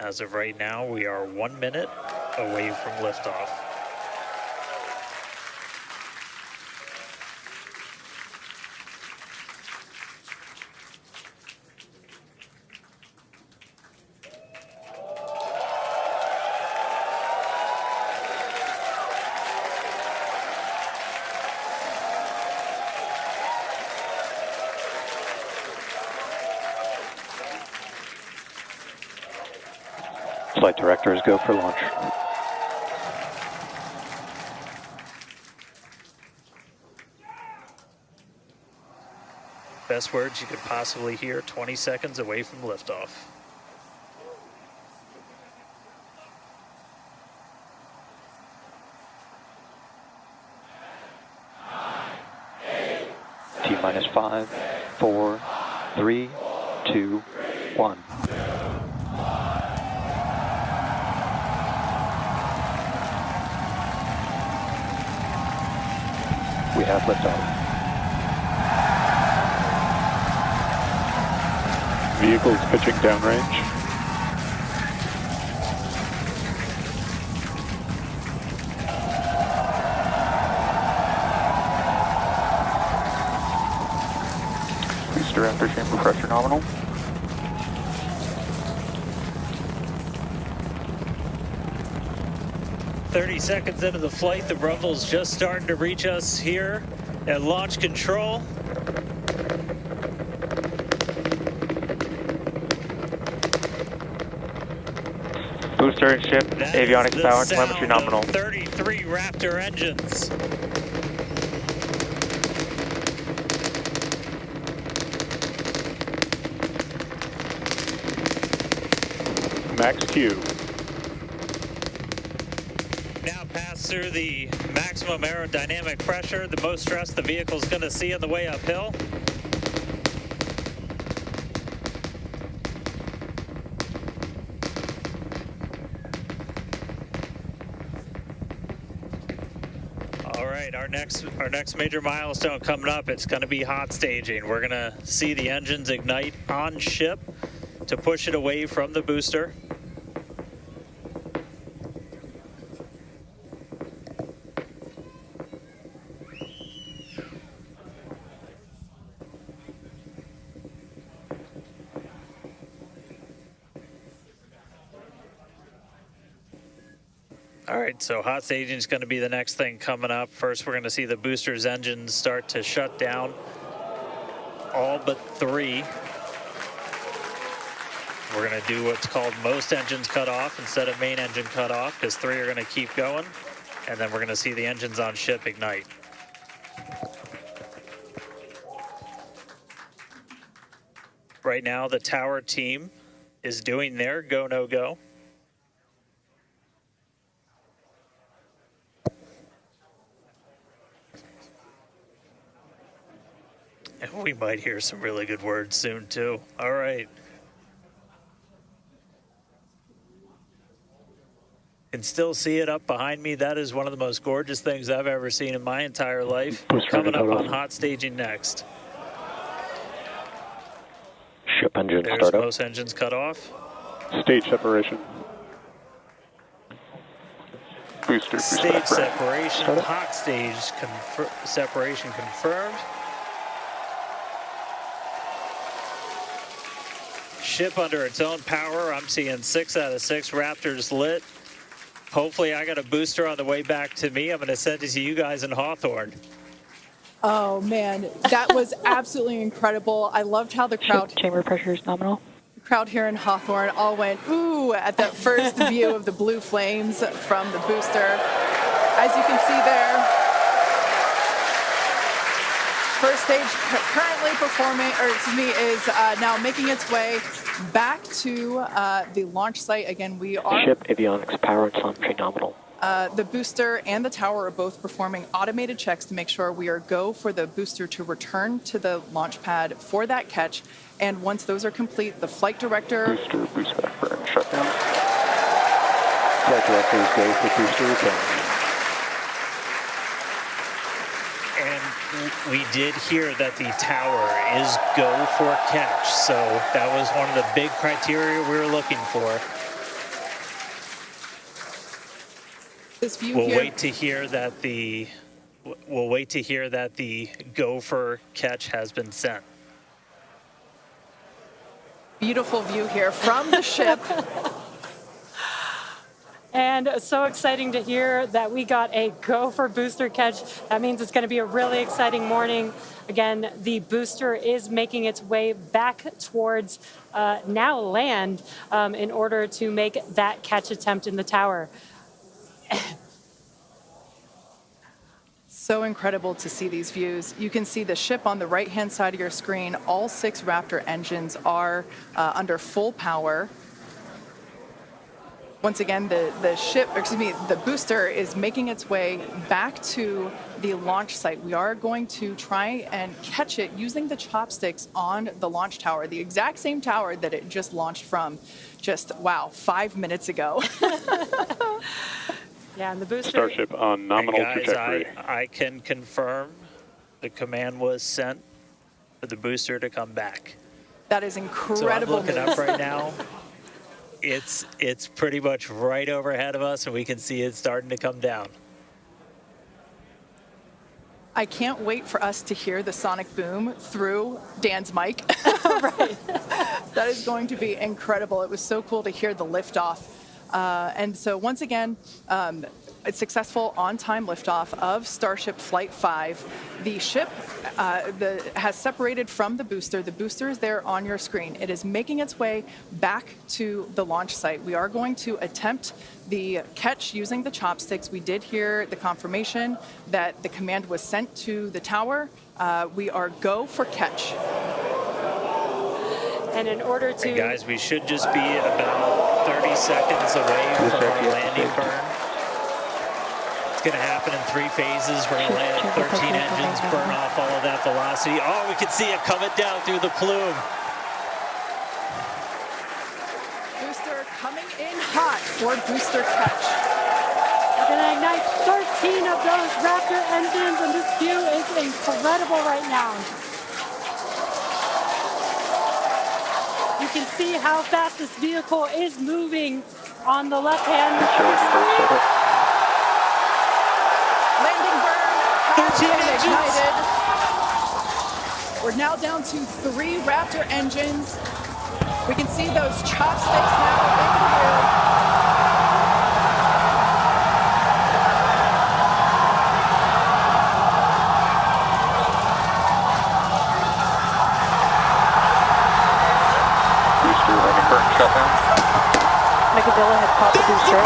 As of right now, we are 1 minute away from liftoff. Flight directors go for launch. Best words you could possibly hear 20 seconds away from liftoff. T-minus 5, 4, 3, 2, 1. We have liftoff. Vehicles pitching downrange. Booster after chamber pressure nominal. "30 seconds into the flight, the rumble's just starting to reach us here at launch control. Booster and ship, That avionics is power, the telemetry sound nominal. of 33 Raptor engines. Max Q. Now pass through the maximum aerodynamic pressure, the most stress the vehicle's going to see on the way uphill. All right, our next major milestone coming up, it's going to be hot staging. We're going to see the engines ignite on ship to push it away from the booster. All right, so hot staging is going to be the next thing coming up. First, we're going to see the booster's engines start to shut down, all but 3. We're going to do what's called most engines cut off instead of main engine cut off, because 3 are going to keep going, and then we're going to see the engines on ship ignite. Right now, the tower team is doing their go, no go. And we might hear some really good words soon, too. All right. Can still see it up behind me. That is one of the most gorgeous things I've ever seen in my entire life. Booster Coming up engine on off. hot staging next. Ship engine There's startup. most engines cut off. Stage separation. Booster Stage separate. separation, Startup. hot stage separation confirmed. Ship under its own power. I'm seeing 6 out of 6 Raptors lit. Hopefully I got a booster on the way back to me. I'm going to send it to you guys in Hawthorne. Oh man, that was absolutely incredible. I loved how the crowd Chamber pressure is nominal. here in Hawthorne all went ooh at that first view of the blue flames from the booster. As you can see there, first stage currently performing, or excuse me, is now making its way back to the launch site. Again, we are Ship avionics power and telemetry nominal. the booster and the tower are both performing automated checks to make sure we are go for the booster to return to the launch pad for that catch. And once those are complete, the flight director Booster, boost back burn, shutdown. Flight directors go for booster return. And we did hear that the tower is go for catch. So that was one of the big criteria we were looking for. This view We'll here. wait to hear that the go for catch has been sent. Beautiful view here from the ship. And so exciting to hear that we got a go for booster catch. That means it's going to be a really exciting morning. Again, the booster is making its way back towards now land in order to make that catch attempt in the tower. So incredible to see these views. You can see the ship on the right-hand side of your screen. All 6 Raptor engines are under full power. Once again, the booster is making its way back to the launch site. We are going to try and catch it using the chopsticks on the launch tower, the exact same tower that it just launched from just, 5 minutes ago. Yeah, and the booster. Starship on nominal Guys, trajectory. I can confirm the command was sent for the booster to come back. That is So I'm incredible looking news. up right now. It's pretty much right overhead of us, and we can see it starting to come down. I can't wait for us to hear the sonic boom through Dan's mic. Right. That is going to be incredible. It was so cool to hear the liftoff. And so once again, a successful on-time liftoff of Starship Flight 5. The ship has separated from the booster. The booster is there on your screen. It is making its way back to the launch site. We are going to attempt the catch using the chopsticks. We did hear the confirmation that the command was sent to the tower. We are go for catch. And in order to... And guys, we should just be about 30 seconds away from our landing burn. It's going to happen in 3 phases. We're going to land 13 engines, burn off all of that velocity. Oh, we can see it coming down through the plume. Booster coming in hot for booster catch. We're going to ignite 13 of those Raptor engines, and this view is incredible right now. You can see how fast this vehicle is moving on the left-hand screen. Landing burn has 13 been engines. ignited. We're now down to 3 Raptor engines. We can see those chopsticks now in view. Booster landing burn shutdown. Megavilla had caught the booster.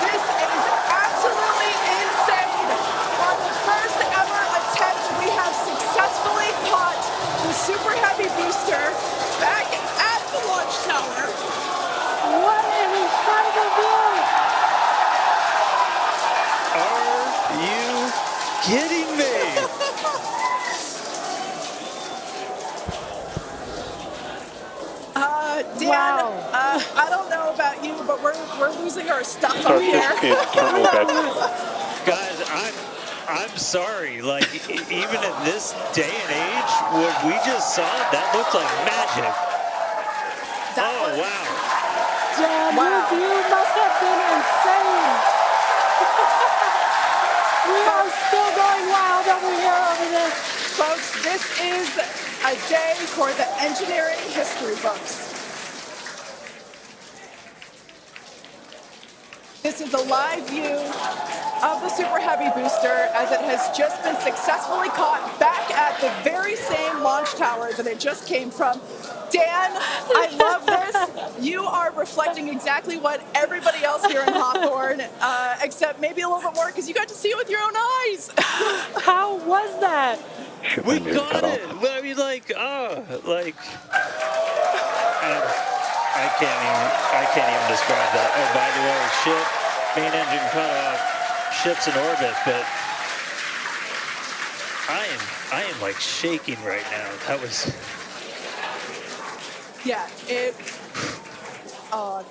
This is absolutely insane. On the first ever attempt, we have successfully caught the Super Heavy booster back at the launch tower. What an incredible view! Are you kidding me? Dan, Wow. I don't know about you, but we're losing our stuff up Starship here. in terminal bed. Guys, I'm sorry. Like, even in this day and age, what we just saw, that looked like magic. That Oh, was- wow. Dan, Wow. your view must have been insane. We are still going wild over here over this. Folks, this is a day for the engineering history books. This is a live view of the Super Heavy booster as it has just been successfully caught back at the very same launch tower that it just came from. Dan, I love this. You are reflecting exactly what everybody else here in Hawthorne, except maybe a little bit more because you got to see it with your own eyes. How was that? Ship We engine got cut it. off. Well, I mean, I can't even describe that. Oh, by the way, main engine cut off, ship's in orbit, but I am like shaking right now. That was. Yeah,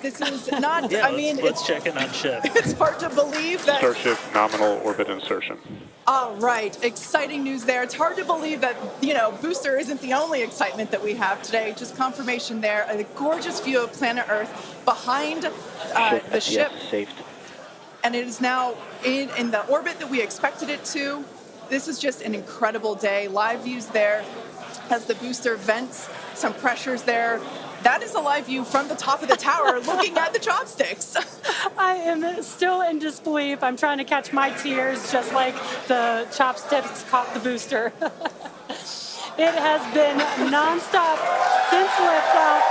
this is not, Yeah, I mean, let's check in on ship. it's hard to believe that Starship nominal orbit insertion. All right, exciting news there. It's hard to believe that, booster isn't the only excitement that we have today. Just confirmation there, a gorgeous view of planet Earth behind the ship. Yes, saved. And it is now in the orbit that we expected it to. This is just an incredible day. Live views there as the booster vents, some pressures there. That is a live view from the top of the tower looking at the chopsticks. I am still in disbelief. I'm trying to catch my tears just like the chopsticks caught the booster. It has been nonstop since liftoff.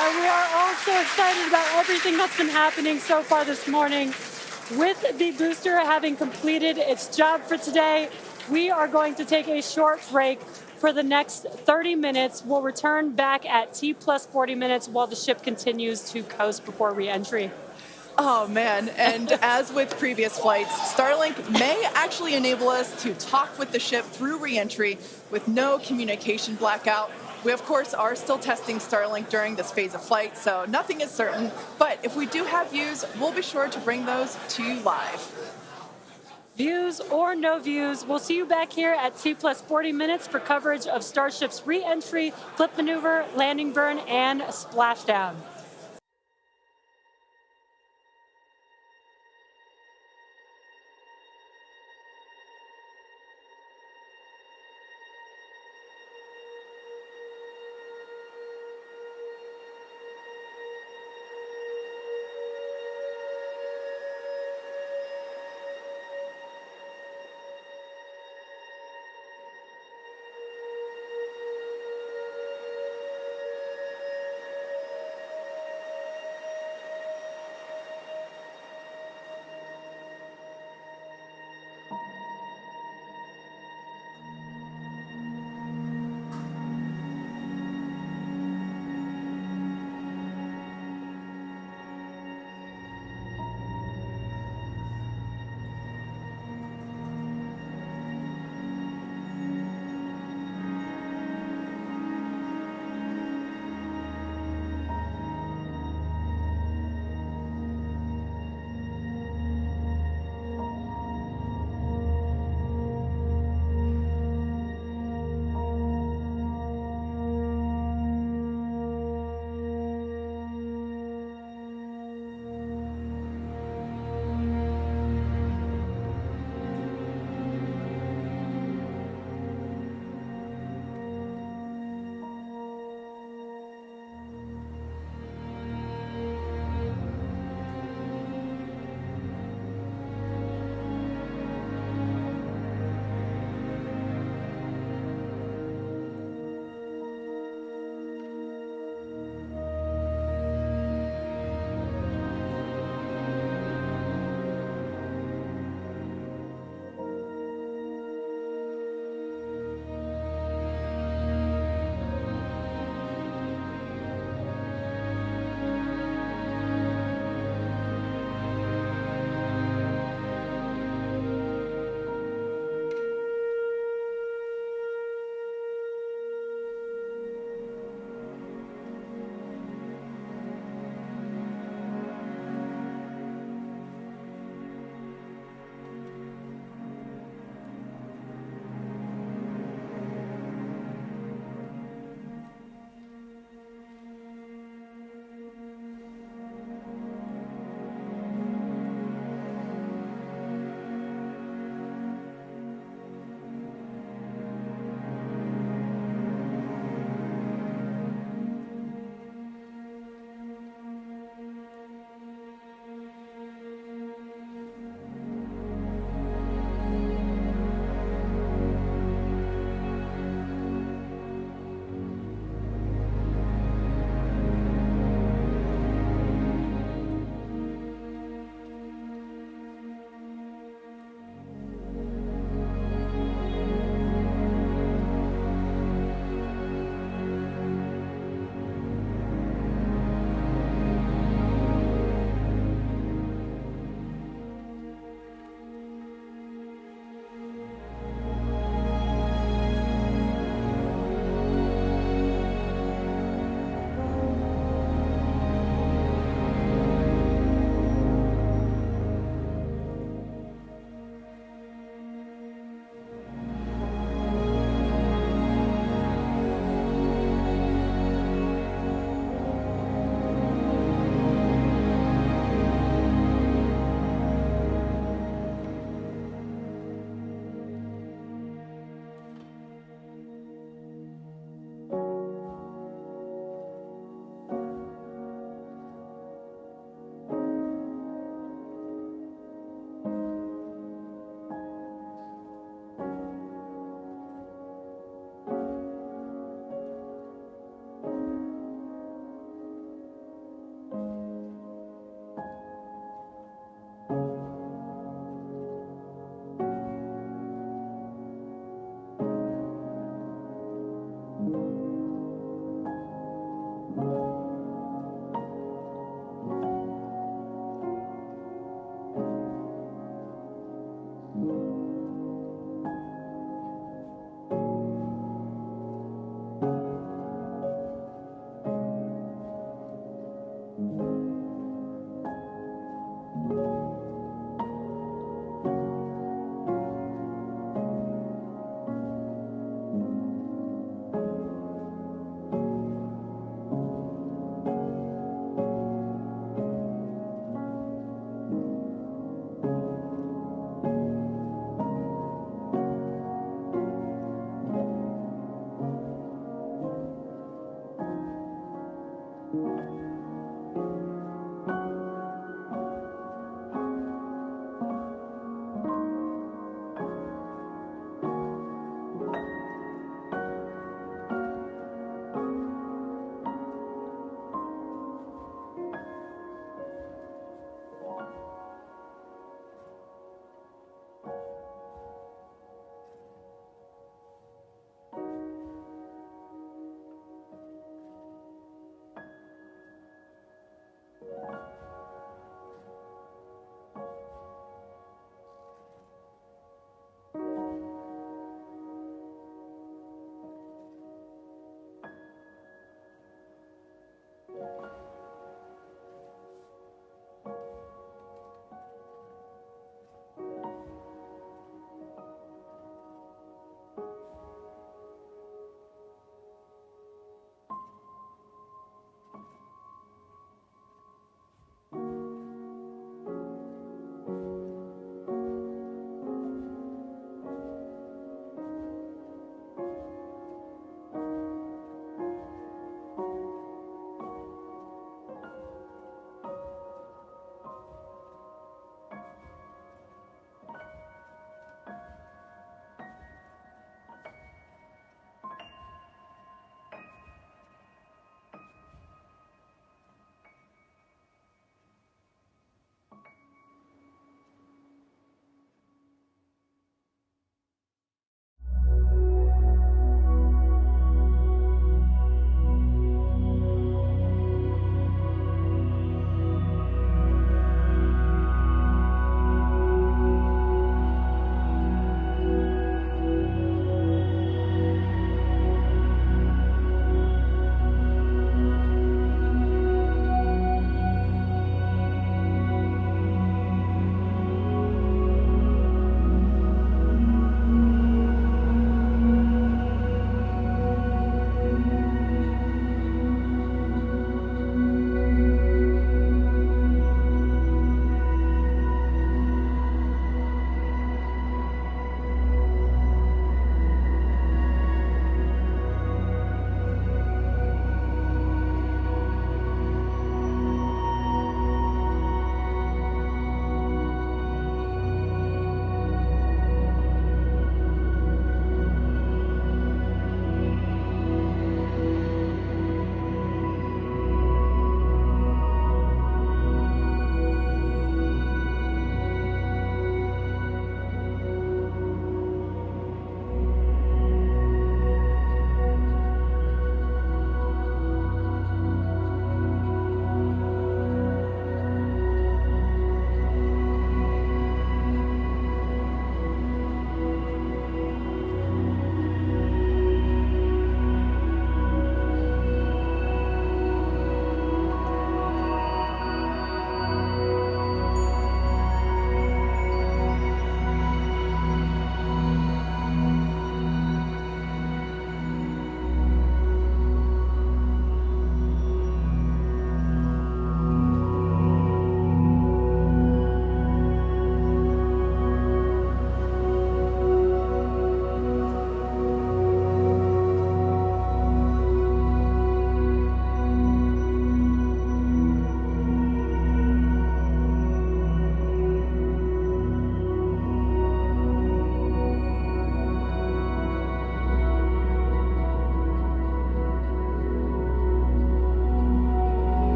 And we are all so excited about everything that's been happening so far this morning. With the booster having completed its job for today, we are going to take a short break for the next 30 minutes. We'll return back at T plus 40 minutes while the ship continues to coast before re-entry. Oh man, and as with previous flights, Starlink may actually enable us to talk with the ship through re-entry with no communication blackout. We of course are still testing Starlink during this phase of flight, so nothing is certain, but if we do have views, we'll be sure to bring those to you live. Views or no views, we'll see you back here at T plus 40 minutes for coverage of Starship's re-entry, flip maneuver, landing burn, and splashdown.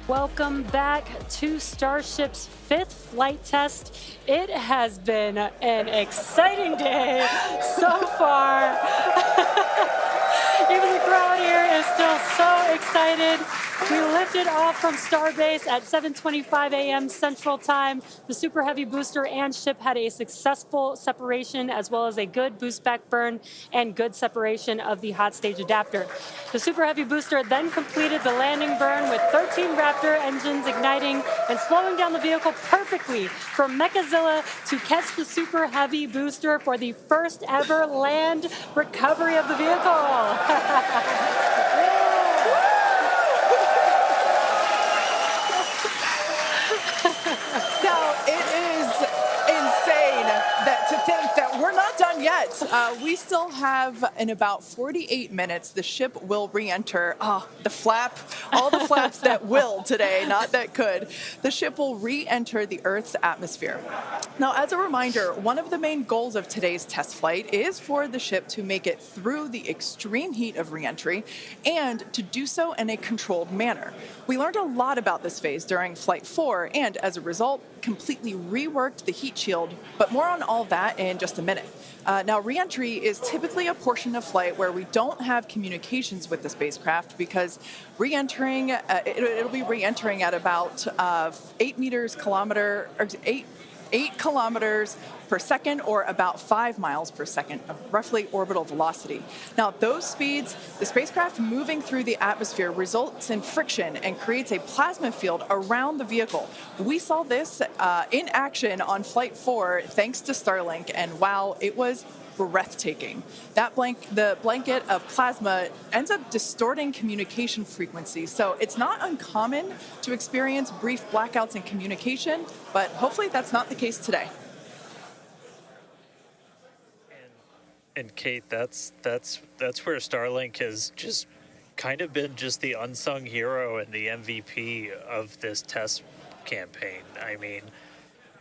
Welcome back to Starship's fifth flight test. It has been an exciting day so far. Even the crowd here is still so excited. We lifted off from Starbase at 7:25 a.m. Central Time. The Super Heavy booster and ship had a successful separation, as well as a good boost back burn and good separation of the hot stage adapter. The Super Heavy booster then completed the landing burn with 13 Raptor engines igniting and slowing down the vehicle perfectly for Mechazilla to catch the Super Heavy booster for the first ever land recovery of the vehicle. Now, it is insane to think that we're not done yet. We still have, in about 48 minutes, the ship will re-enter. The flap, all the flaps that will today, not that could. The ship will re-enter the Earth's atmosphere. Now, as a reminder, one of the main goals of today's test flight is for the ship to make it through the extreme heat of re-entry and to do so in a controlled manner. We learned a lot about this phase during Flight 4 and, as a result, completely reworked the heat shield, but more on all that in just a minute. Now, re-entry is typically a portion of flight where we don't have communications with the spacecraft because re-entering, it'll be re-entering at about 8 kilometers per second, or about 5 miles per second of roughly orbital velocity. Now, those speeds, the spacecraft moving through the atmosphere results in friction and creates a plasma field around the vehicle. We saw this in action on Flight 4 thanks to Starlink, and wow, it was breathtaking. The blanket of plasma ends up distorting communication frequencies, so it's not uncommon to experience brief blackouts in communication, but hopefully that's not the case today. And Kate, that's where Starlink has just kind of been just the unsung hero and the MVP of this test campaign. I mean,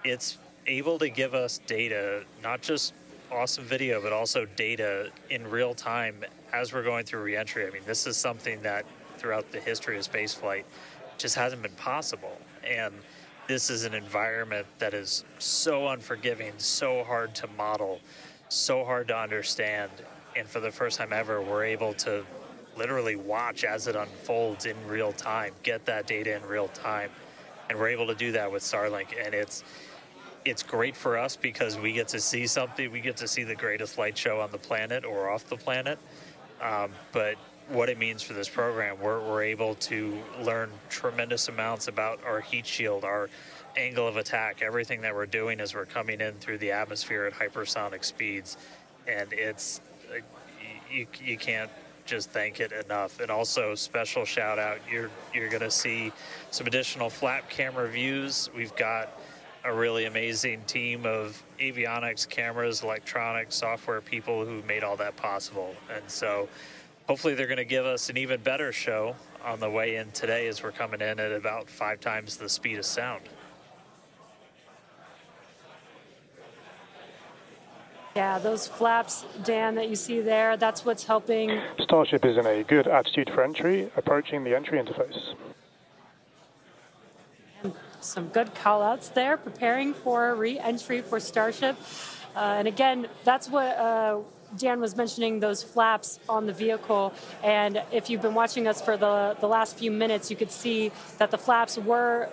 it's able to give us data, not just awesome video, but also data in real time as we're going through reentry. I mean, this is something that throughout the history of spaceflight just hasn't been possible. And this is an environment that is so unforgiving, so hard to model, so hard to understand. And for the first time ever, we're able to literally watch as it unfolds in real time, get that data in real time. And we're able to do that with Starlink. And it's great for us because we get to see something. We get to see the greatest light show on the planet or off the planet. But what it means for this program, we're able to learn tremendous amounts about our heat shield, our angle of attack, everything that we're doing as we're coming in through the atmosphere at hypersonic speeds. And it's, you can't just thank it enough. And also, special shout out, you're going to see some additional flap camera views. We've got a really amazing team of avionics, cameras, electronics, software people who made all that possible. And so hopefully they're going to give us an even better show on the way in today as we're coming in at about 5 times the speed of sound. Yeah, those flaps, Dan, that you see there, that's what's helping. Starship is in a good attitude for entry, approaching the entry interface. Some good call-outs there, preparing for re-entry for Starship. And again, that's what Dan was mentioning, those flaps on the vehicle. And if you've been watching us for the last few minutes, you could see that the flaps were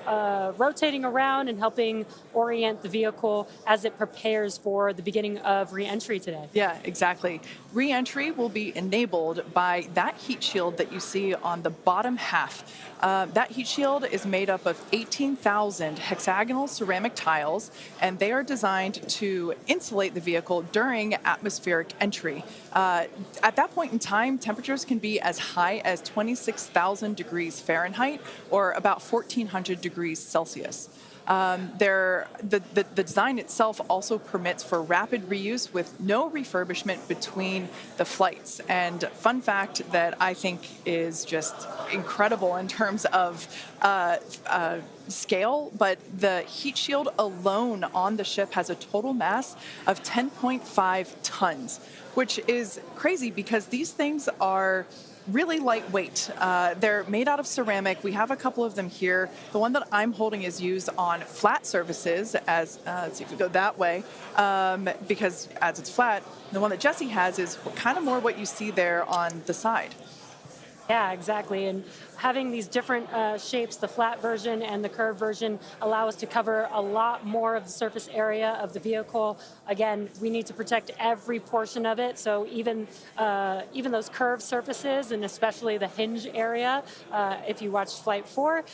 rotating around and helping orient the vehicle as it prepares for the beginning of re-entry today. Yeah, exactly. Re-entry will be enabled by that heat shield that you see on the bottom half. That heat shield is made up of 18,000 hexagonal ceramic tiles, and they are designed to insulate the vehicle during atmospheric entry. At that point in time, temperatures can be as high as 26,000 degrees Fahrenheit or about 1,400 degrees Celsius. The design itself also permits for rapid reuse with no refurbishment between the flights. And fun fact that I think is just incredible in terms of scale, but the heat shield alone on the ship has a total mass of 10.5 tons, which is crazy because these things are really lightweight. They're made out of ceramic. We have a couple of them here. The one that I'm holding is used on flat surfaces, as let's see if we go that way, because as it's flat. The one that Jesse has is kind of more what you see there on the side. Yeah, exactly. And having these different shapes, the flat version and the curved version, allow us to cover a lot more of the surface area of the vehicle. Again, we need to protect every portion of it. So even those curved surfaces, and especially the hinge area, if you watched Flight 4,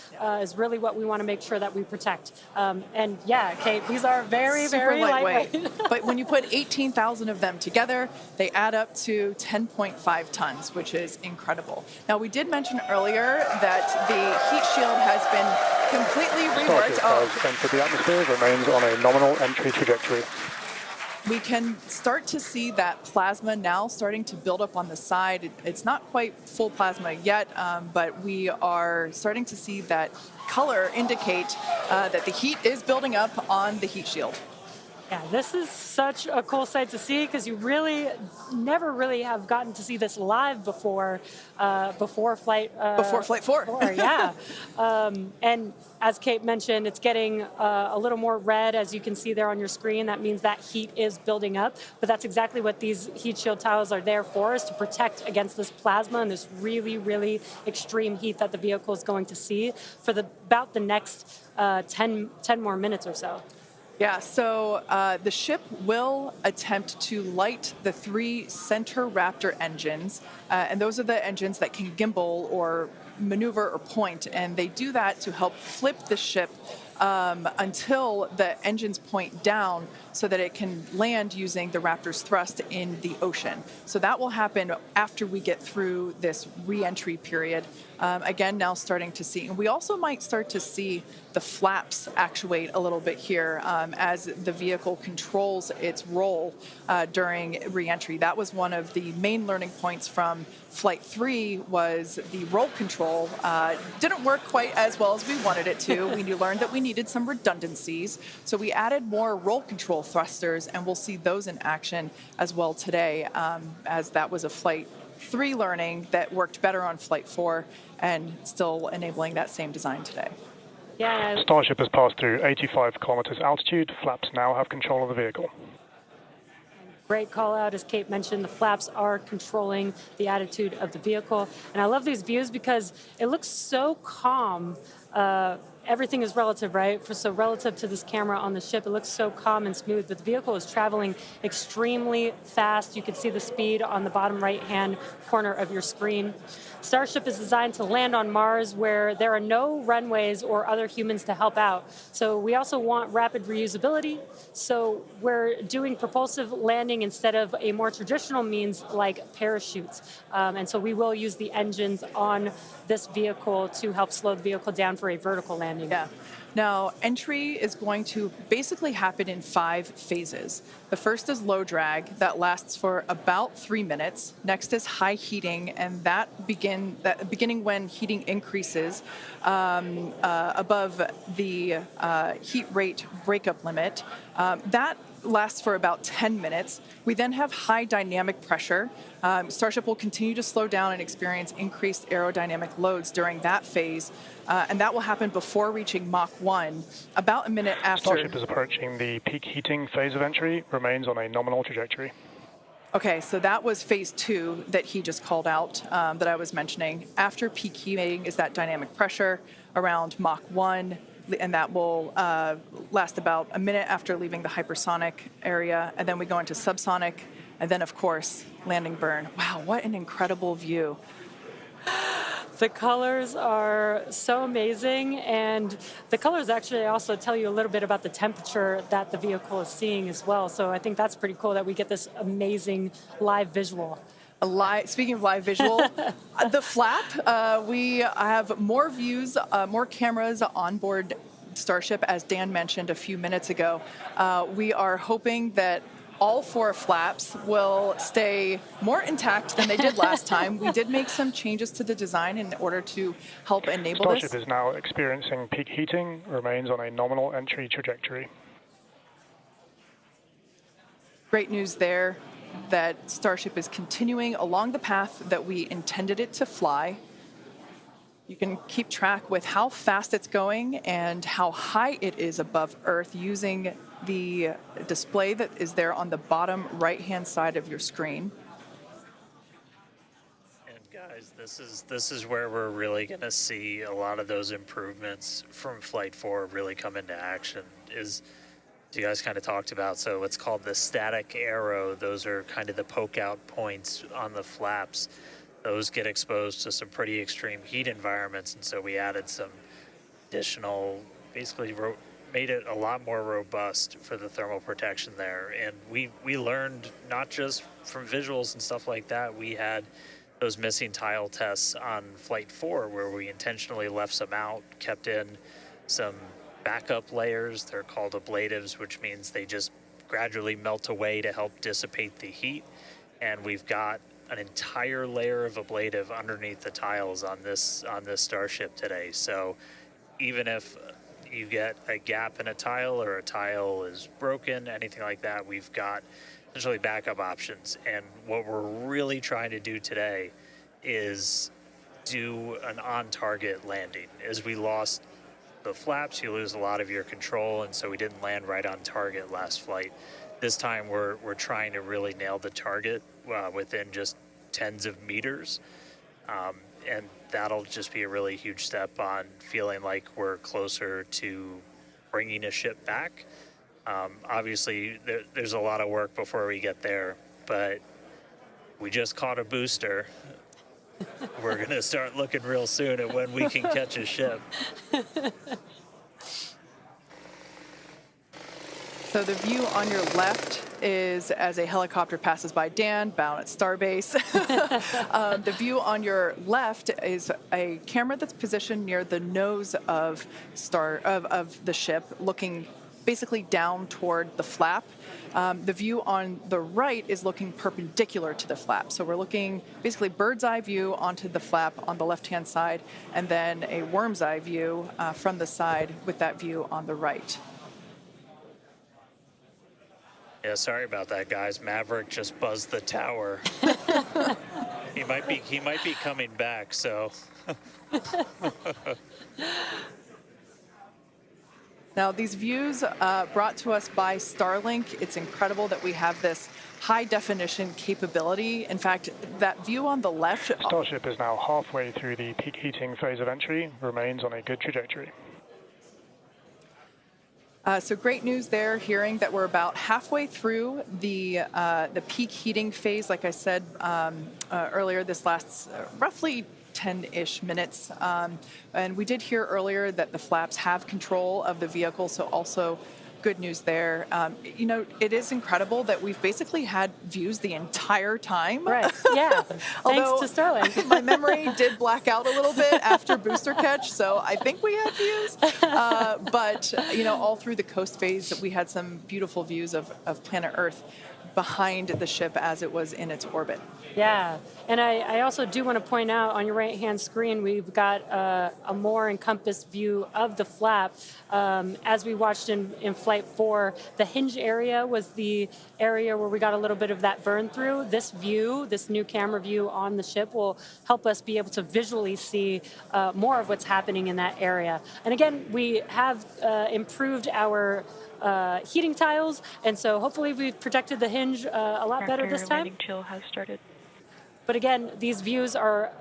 is really what we want to make sure that we protect. And yeah, Kate, these are very, Super very lightweight. But when you put 18,000 of them together, they add up to 10.5 tons, which is incredible. Now, we did mention earlier that the heat shield has been completely reworked. Starship has entered the atmosphere, remains on a nominal entry trajectory. We can start to see that plasma now starting to build up on the side. It's not quite full plasma yet, but we are starting to see that color indicate that the heat is building up on the heat shield. Yeah, this is such a cool sight to see because you really never really have gotten to see this live before Flight 4. Yeah. And as Kate mentioned, it's getting a little more red, as you can see there on your screen. That means that heat is building up. But that's exactly what these heat shield tiles are there for, is to protect against this plasma and this really, really extreme heat that the vehicle is going to see for about the next 10 more minutes or so. Yeah, so the ship will attempt to light the 3 center Raptor engines, and those are the engines that can gimbal or maneuver or point, and they do that to help flip the ship until the engines point down so that it can land using the Raptor's thrust in the ocean. So that will happen after we get through this re-entry period. Again, now starting to see, and we also might start to see the flaps actuate a little bit here as the vehicle controls its roll during re-entry. That was one of the main learning points from Flight 3, was the roll control didn't work quite as well as we wanted it to. We learned that we needed some redundancies, so we added more roll control thrusters, and we'll see those in action as well today, as that was a Flight 3 learning that worked better on Flight 4 and still enabling that same design today. Yeah. Starship has passed through 85 kilometers altitude. Flaps now have control of the vehicle. Great call out. As Kate mentioned, the flaps are controlling the attitude of the vehicle. And I love these views because it looks so calm. Everything is relative, right? So relative to this camera on the ship, it looks so calm and smooth, but the vehicle is traveling extremely fast. You can see the speed on the bottom right-hand corner of your screen. Starship is designed to land on Mars where there are no runways or other humans to help out. So we also want rapid reusability. So we're doing propulsive landing instead of a more traditional means like parachutes. And so we will use the engines on this vehicle to help slow the vehicle down for a vertical landing. Yeah. Now, entry is going to basically happen in 5 phases. The first is low drag. That lasts for about 3 minutes. Next is high heating, and that beginning when heating increases above the heat rate breakup limit. That lasts for about 10 minutes. We then have high dynamic pressure. Starship will continue to slow down and experience increased aerodynamic loads during that phase, and that will happen before reaching Mach 1, about a minute after. Starship is approaching the peak heating phase of entry, remains on a nominal trajectory. Okay, so that was phase 2 that he just called out, that I was mentioning. After peak heating is that dynamic pressure around Mach 1, and that will last about a minute after leaving the hypersonic area, and then we go into subsonic, and then, of course, landing burn. Wow, what an incredible view. The colors are so amazing, and the colors actually also tell you a little bit about the temperature that the vehicle is seeing as well. So I think that's pretty cool that we get this amazing live visual. Speaking of live visual, the flap, we have more views, more cameras on board Starship, as Dan mentioned a few minutes ago. We are hoping that all 4 flaps will stay more intact than they did last time. We did make some changes to the design in order to help enable this. Starship is now experiencing peak heating, remains on a nominal entry trajectory. Great news there. that Starship is continuing along the path that we intended it to fly. You can keep track with how fast it's going and how high it is above Earth using the display that is there on the bottom right-hand side of your screen. And guys, this is where we're really going to see a lot of those improvements from Flight 4 really come into action. Is you guys kind of talked about, so it's called the static arrow. Those are kind of the poke out points on the flaps. Those get exposed to some pretty extreme heat environments, and so we added some additional, basically made it a lot more robust for the thermal protection there. And we learned not just from visuals and stuff like that. We had those missing tile tests on Flight 4 where we intentionally left some out, kept in some backup layers. They're called ablatives, which means they just gradually melt away to help dissipate the heat. And we've got an entire layer of ablative underneath the tiles on this Starship today. So even if you get a gap in a tile or a tile is broken, anything like that, we've got essentially backup options. And what we're really trying to do today is do an on-target landing. As we lost the flaps, you lose a lot of your control, and so we didn't land right on target last flight. This time we're trying to really nail the target within just tens of meters, and that'll just be a really huge step on feeling like we're closer to bringing a ship back. Obviously, there's a lot of work before we get there, but we just caught a booster. We're going to start looking real soon at when we can catch a ship. So the view on your left is as a helicopter passes by Dan, bound at Starbase. The view on your left is a camera that's positioned near the nose of the ship, looking basically down toward the flap. The view on the right is looking perpendicular to the flap. So we're looking basically bird's eye view onto the flap on the left-hand side, and then a worm's eye view from the side with that view on the right. Yeah, sorry about that, guys. Maverick just buzzed the tower. He might be coming back, so. Now, these views brought to us by Starlink. It's incredible that we have this high definition capability. In fact, that view on the left. Starship is now halfway through the peak heating phase of entry, remains on a good trajectory. So great news there, hearing that we're about halfway through the peak heating phase. Like I said earlier, this lasts roughly 10-ish minutes. And we did hear earlier that the flaps have control of the vehicle, so also good news there. You know, it is incredible that we've basically had views the entire time. Right, yeah, thanks to Starlink. My memory did black out a little bit after booster catch, so I think we had views. But, you know, all through the coast phase, we had some beautiful views of planet Earth behind the ship as it was in its orbit. Yeah, and I also do want to point out on your right-hand screen, we've got a more encompassed view of the flap. As we watched in Flight 4, the hinge area was the area where we got a little bit of that burn through. This view, this new camera view on the ship will help us be able to visually see more of what's happening in that area. And again, we have improved our heating tiles, and so hopefully we've protected the hinge a lot better this time. Landing chill has started. But again, these views are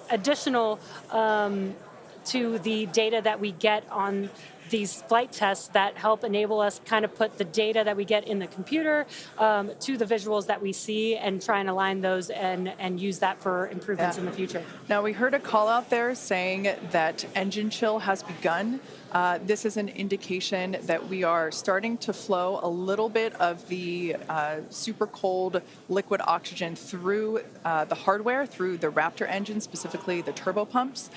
additional to the data that we get on these flight tests that help enable us kind of put the data that we get in the computer to the visuals that we see and try and align those and use that for improvements in the future. Now, we heard a call out there saying that engine chill has begun. This is an indication that we are starting to flow a little bit of the super cold liquid oxygen through the hardware, through the Raptor engine, specifically the turbo pumps,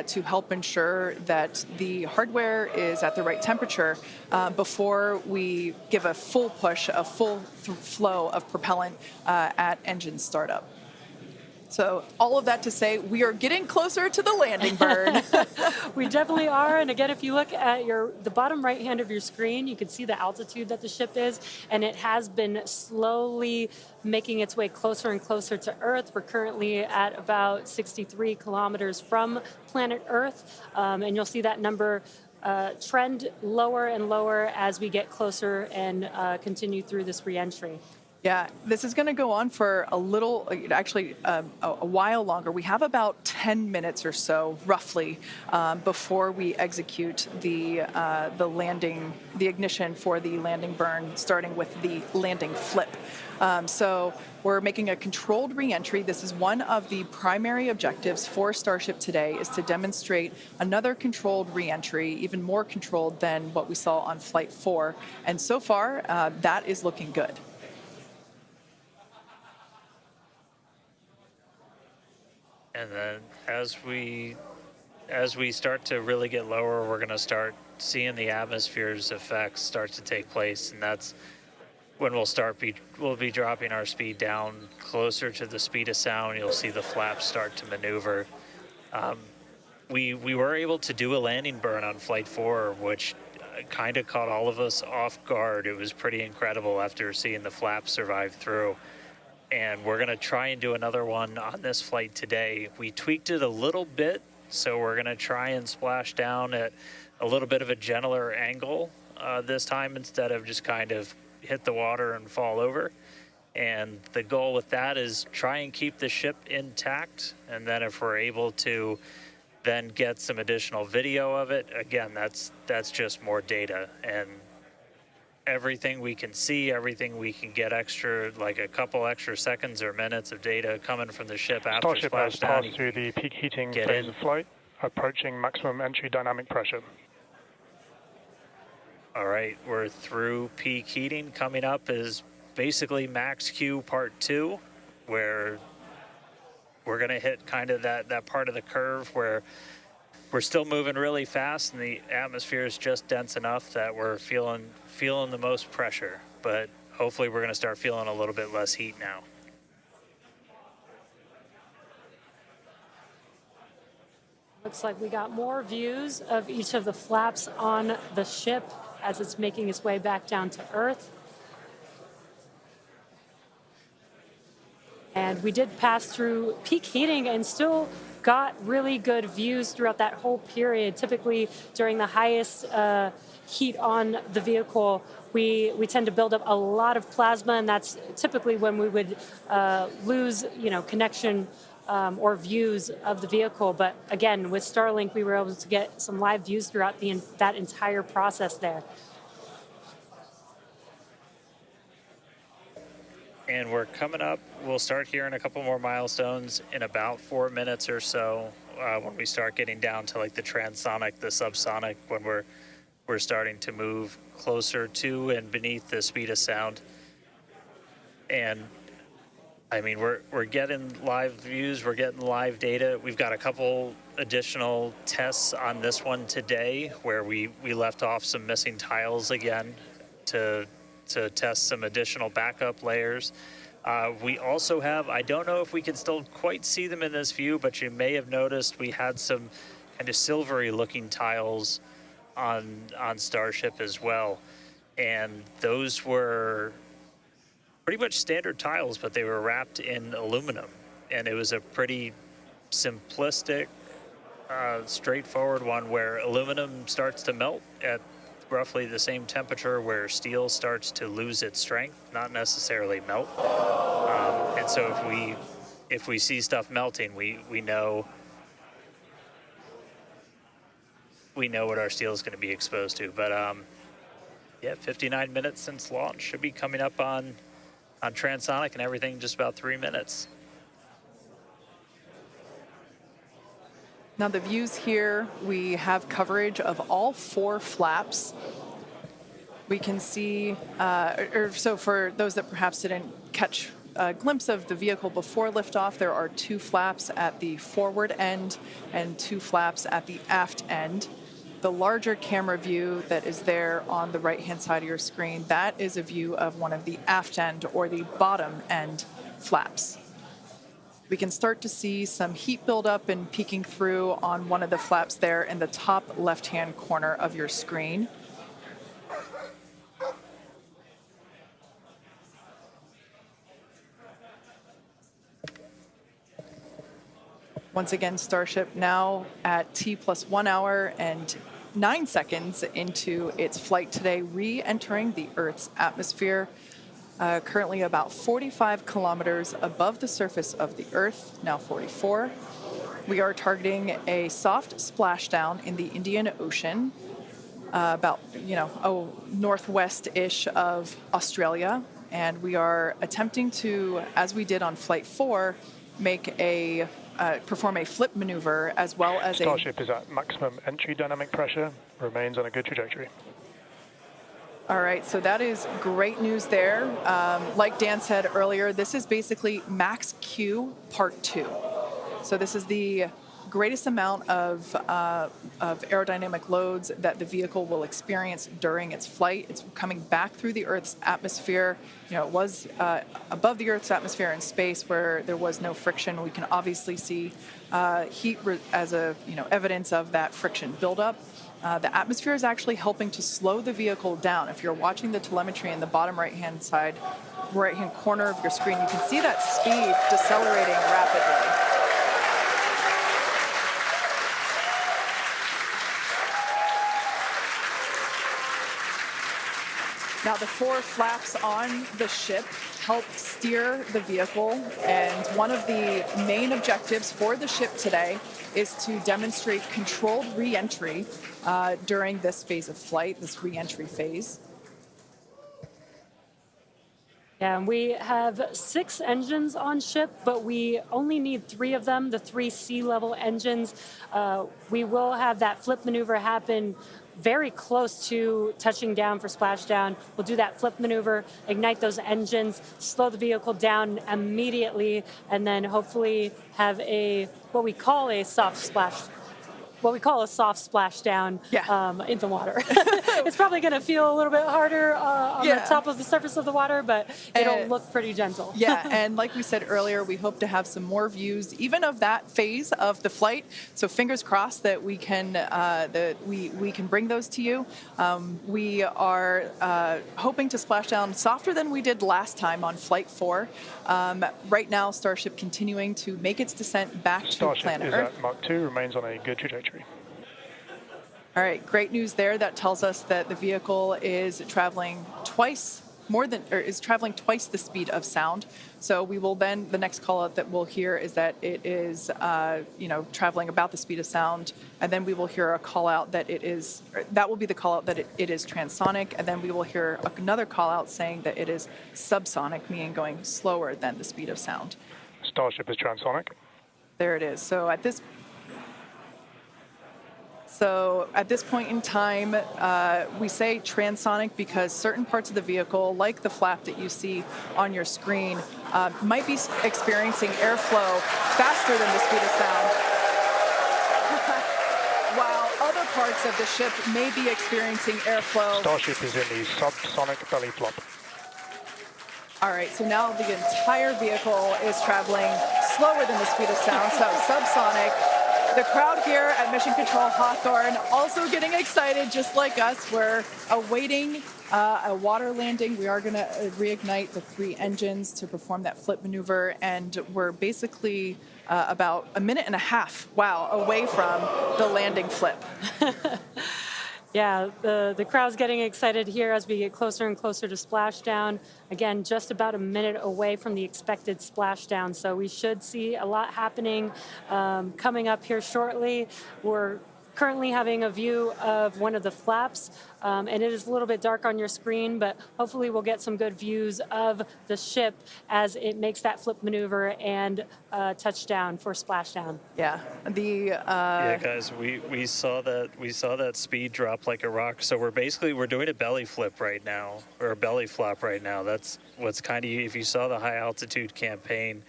to help ensure that the hardware is at the right temperature before we give a full push, a full flow of propellant at engine startup. So all of that to say, we are getting closer to the landing burn. We definitely are. And again, if you look at the bottom right hand of your screen, you can see the altitude that the ship is, and it has been slowly making its way closer and closer to Earth. We're currently at about 63 kilometers from planet Earth, and you'll see that number trend lower and lower as we get closer and continue through this reentry. Yeah, this is going to go on for a little, actually a while longer. We have about 10 minutes or so, roughly, before we execute the landing, the ignition for the landing burn, starting with the landing flip. So we're making a controlled reentry. This is one of the primary objectives for Starship today, is to demonstrate another controlled reentry, even more controlled than what we saw on Flight 4. And so far, that is looking good. And then as we start to really get lower, we're going to start seeing the atmosphere's effects start to take place, and that's when we'll be dropping our speed down closer to the speed of sound. You'll see the flaps start to maneuver. We were able to do a landing burn on Flight 4, which kind of caught all of us off guard. It was pretty incredible after seeing the flaps survive through. And we're going to try and do another one on this flight today. We tweaked it a little bit, so we're going to try and splash down at a little bit of a gentler angle this time, instead of just kind of hit the water and fall over. And the goal with that is try and keep the ship intact, and then if we're able to then get some additional video of it, again, that's just more data. And everything we can see, everything we can get extra, like a couple extra seconds or minutes of data coming from the ship after Starship has splashdown. passed through the peak heating phase of flight, approaching maximum entry dynamic pressure. All right, we're through peak heating. Coming up is basically max Q part 2, where we're going to hit kind of that part of the curve where we're still moving really fast and the atmosphere is just dense enough that we're feeling the most pressure, but hopefully we're going to start feeling a little bit less heat now. Looks like we got more views of each of the flaps on the ship as it's making its way back down to Earth. And we did pass through peak heating and still got really good views throughout that whole period. Typically, during the highest heat on the vehicle, we tend to build up a lot of plasma, and that's typically when we would lose, connection or views of the vehicle. But again, with Starlink, we were able to get some live views throughout that entire process there. And we're coming up, we'll start hearing a couple more milestones in about 4 minutes or so, when we start getting down to like the transonic, the subsonic, when we're starting to move closer to and beneath the speed of sound. And I mean, we're getting live views, we're getting live data. We've got a couple additional tests on this one today where we left off some missing tiles again to test some additional backup layers. We also have, I don't know if we can still quite see them in this view, but you may have noticed we had some kind of silvery looking tiles on Starship as well. And those were pretty much standard tiles, but they were wrapped in aluminum. And it was a pretty simplistic, straightforward one where aluminum starts to melt at roughly the same temperature where steel starts to lose its strength, not necessarily melt. And so if we see stuff melting, we know what our steel is going to be exposed to. But yeah, 59 minutes since launch, should be coming up on transonic and everything just about 3 minutes. Now the views here, we have coverage of all 4 flaps. We can see, so for those that perhaps didn't catch a glimpse of the vehicle before liftoff, there are 2 flaps at the forward end and 2 flaps at the aft end. The larger camera view that is there on the right-hand side of your screen, that is a view of one of the aft end or the bottom end flaps. we can start to see some heat buildup and peeking through on one of the flaps there in the top left-hand corner of your screen. Once again, Starship now at T+1 hour and 9 seconds into its flight today, re-entering the Earth's atmosphere, currently about 45 kilometers above the surface of the Earth, now 44. We are targeting a soft splashdown in the Indian Ocean, about, northwest-ish of Australia. And we are attempting to, as we did on Flight 4, perform a flip maneuver as well as Starship is at maximum entry dynamic pressure, remains on a good trajectory. All right, so that is great news there. Like Dan said earlier, this is basically max Q part 2. So this is the greatest amount of aerodynamic loads that the vehicle will experience during its flight. It's coming back through the Earth's atmosphere. It was above the Earth's atmosphere in space where there was no friction. We can obviously see heat as evidence of that friction buildup. The atmosphere is actually helping to slow the vehicle down. If you're watching the telemetry in the bottom right-hand corner of your screen, you can see that speed decelerating rapidly. Now, the 4 flaps on the ship help steer the vehicle, and one of the main objectives for the ship today is to demonstrate controlled re-entry during this phase of flight, this re-entry phase. Yeah, and we have 6 engines on ship, but we only need 3 of them, the 3 sea-level engines. We will have that flip maneuver happen very close to touching down for splashdown. We'll do that flip maneuver, ignite those engines, slow the vehicle down immediately, and then hopefully have what we call a soft splashdown in the water. It's probably going to feel a little bit harder on the top of the surface of the water, but it'll look pretty gentle. Yeah, and like we said earlier, we hope to have some more views, even of that phase of the flight. So fingers crossed that we can we can bring those to you. We are hoping to splash down softer than we did last time on Flight 4. Right now, Starship continuing to make its descent back to planet Earth. Starship is at Mach 2, remains on a good trajectory. All right, great news there. That tells us that the vehicle is traveling twice the speed of sound. So we will then, the next call out that we'll hear is that it is, traveling about the speed of sound. And then we will hear a call out that that will be the call out that it is transonic. And then we will hear another call out saying that it is subsonic, meaning going slower than the speed of sound. Starship is transonic. There it is. So at this point in time, we say transonic because certain parts of the vehicle, like the flap that you see on your screen, might be experiencing airflow faster than the speed of sound, while other parts of the ship may be experiencing airflow. Starship is in the subsonic belly flop. All right, so now the entire vehicle is traveling slower than the speed of sound, so subsonic. The crowd here at Mission Control Hawthorne also getting excited, just like us. We're awaiting a water landing. We are going to reignite the 3 engines to perform that flip maneuver, and we're basically about a minute and a half, away from the landing flip. Yeah, the crowd's getting excited here as we get closer and closer to splashdown. Again, just about a minute away from the expected splashdown, so we should see a lot happening coming up here shortly. We're currently having a view of one of the flaps, and it is a little bit dark on your screen, but hopefully we'll get some good views of the ship as it makes that flip maneuver and touchdown for splashdown. Yeah, yeah, guys, we saw that speed drop like a rock. So we're doing a belly flip right now, or a belly flop right now. That's what's kind of, if you saw the high altitude campaign,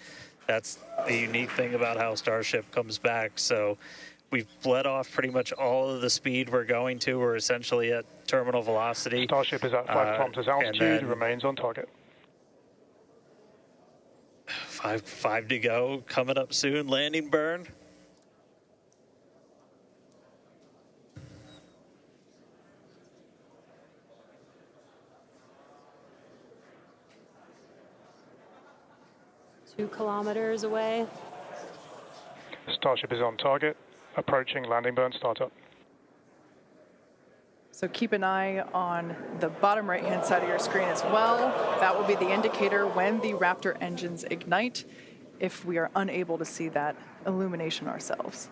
that's the unique thing about how Starship comes back. So we've bled off pretty much all of the speed we're going to. We're essentially at terminal velocity. Starship is at 5 kilometers altitude, remains on target. Five to go. Coming up soon. Landing burn. Two kilometers away. Starship is on target, approaching landing burn startup. So keep an eye on the bottom right-hand side of your screen as well. That will be the indicator when the Raptor engines ignite, if we are unable to see that illumination ourselves.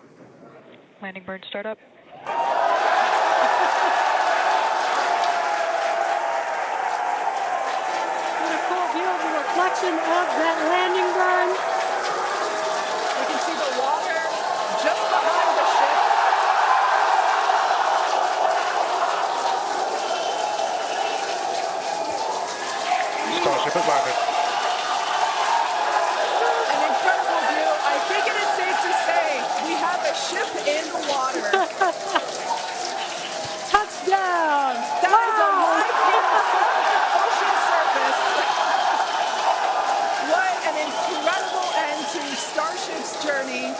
Landing burn startup. What a cool view of the reflection of that landing burn. You can see the water just behind the ship. Starship has landed. An incredible view. I think it is safe to say we have a ship in the water. Touchdown! That is a live view from the ocean surface. What an incredible end to Starship's journey.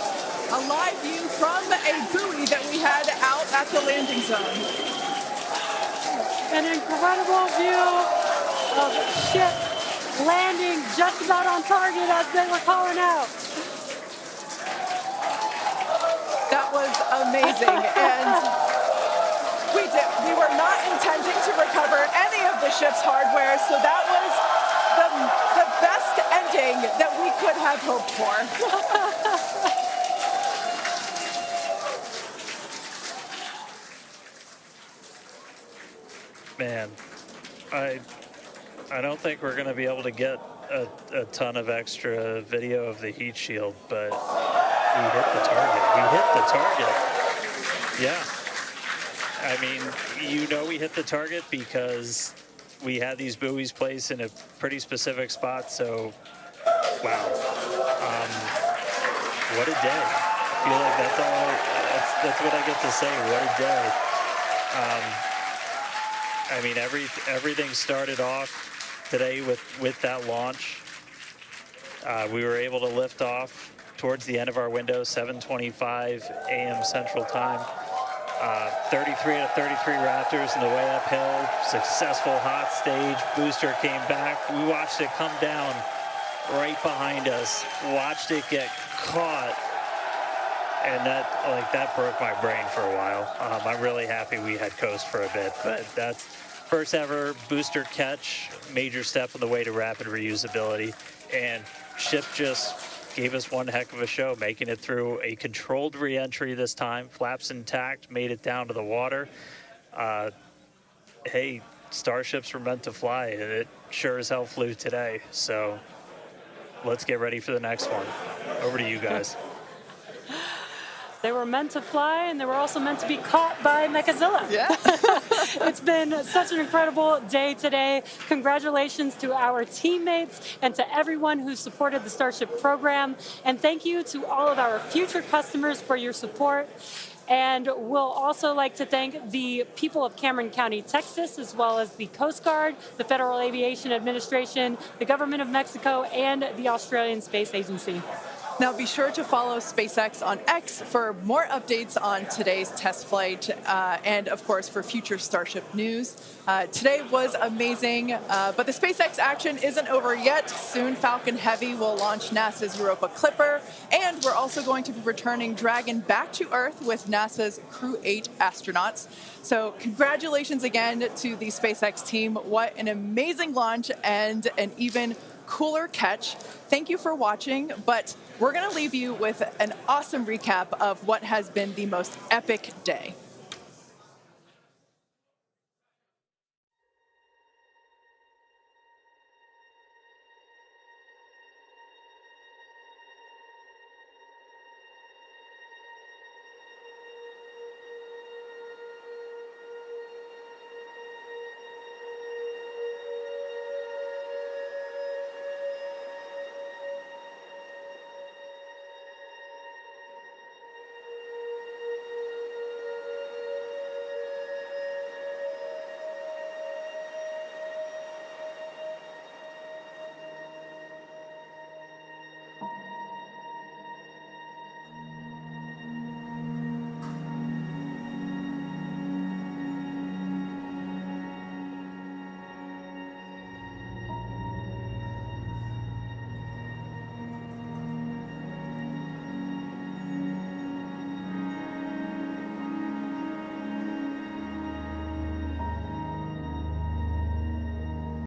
A live view from a buoy that we had out at the landing zone. An incredible view of ship landing just about on target as they were calling out. That was amazing. And we were not intending to recover any of the ship's hardware, so that was the best ending that we could have hoped for. Man, I don't think we're going to be able to get a ton of extra video of the heat shield, but we hit the target. We hit the target. Yeah. I mean, you know we hit the target because we had these buoys placed in a pretty specific spot, so wow. What a day. I feel like that's what I get to say. What a day. I mean, everything started off today with that launch. We were able to lift off towards the end of our window, 7:25 a.m. Central Time. 33 out of 33 Raptors in the way uphill. Successful hot stage. Booster came back. We watched it come down right behind us. Watched it get caught. And that broke my brain for a while. I'm really happy we had coast for a bit, but that's first ever booster catch, major step on the way to rapid reusability. And ship just gave us one heck of a show, making it through a controlled re-entry this time, flaps intact, made it down to the water. Hey, Starships were meant to fly, and it sure as hell flew today. So let's get ready for the next one. Over to you guys. They were meant to fly, and they were also meant to be caught by Mechazilla. Yeah. It's been such an incredible day today. Congratulations to our teammates and to everyone who supported the Starship program. And thank you to all of our future customers for your support. And we'll also like to thank the people of Cameron County, Texas, as well as the Coast Guard, the Federal Aviation Administration, the Government of Mexico, and the Australian Space Agency. Now be sure to follow SpaceX on X for more updates on today's test flight and, of course, for future Starship news. Today was amazing, but the SpaceX action isn't over yet. Soon Falcon Heavy will launch NASA's Europa Clipper, and we're also going to be returning Dragon back to Earth with NASA's Crew 8 astronauts. So congratulations again to the SpaceX team. What an amazing launch and an even cooler catch. Thank you for watching, but we're going to leave you with an awesome recap of what has been the most epic day.